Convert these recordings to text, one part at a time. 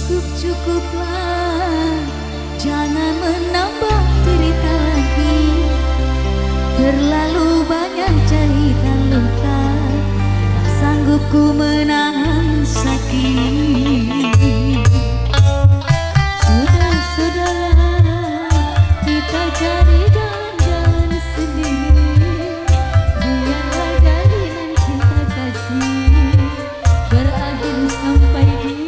Cukuplah, jangan menambah cerita lagi. Terlalu banyak jahitan luka, tak sanggup ku menahan sakit. Sudahlah, kita cari jalan-jalan sendiri. Biarlah jalinan cinta kasih berakhir sampai di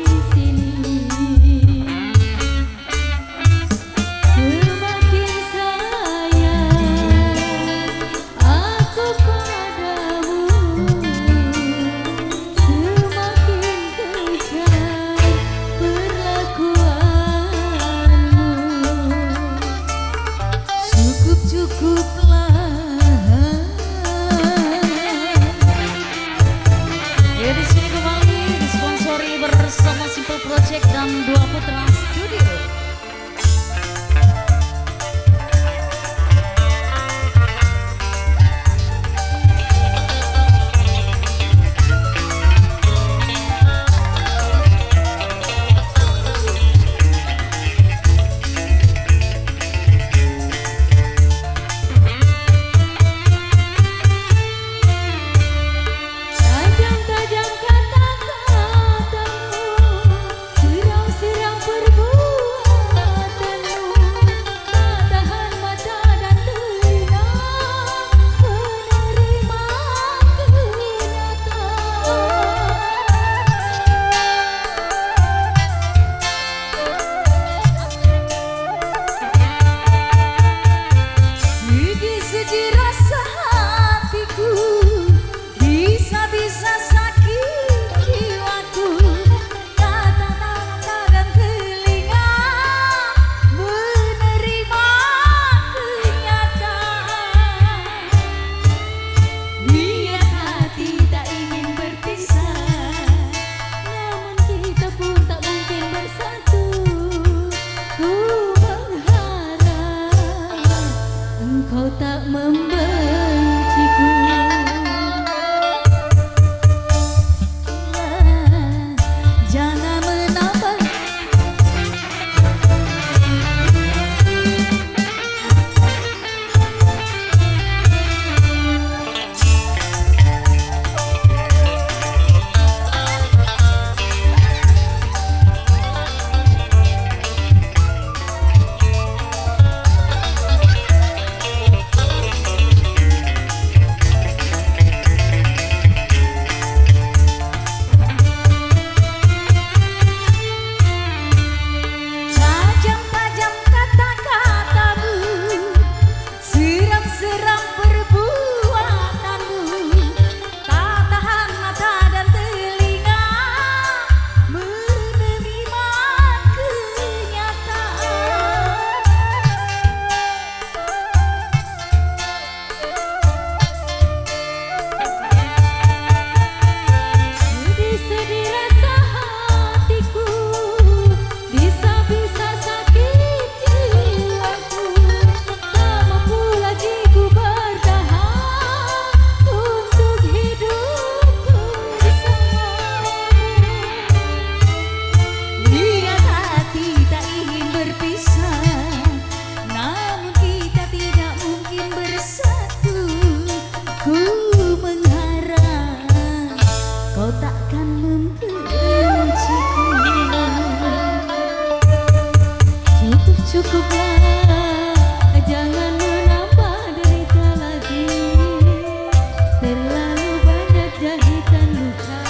bersama Simple Project dan Dua Putra Studio. Kau tak membenciku, jangan menambah. Cukuplah, jangan menambah derita lagi. Terlalu banyak jahitan luka,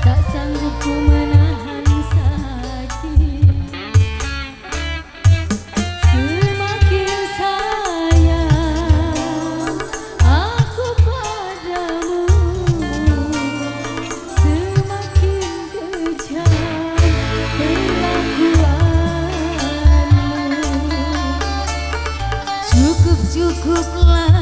tak sanggup ku menahan sakit. Semakin sayang aku padamu, semakin kejam perlakuan. Cukuplah.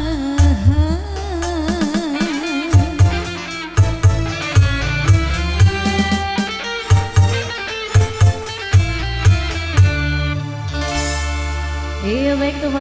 Iya baik tuh.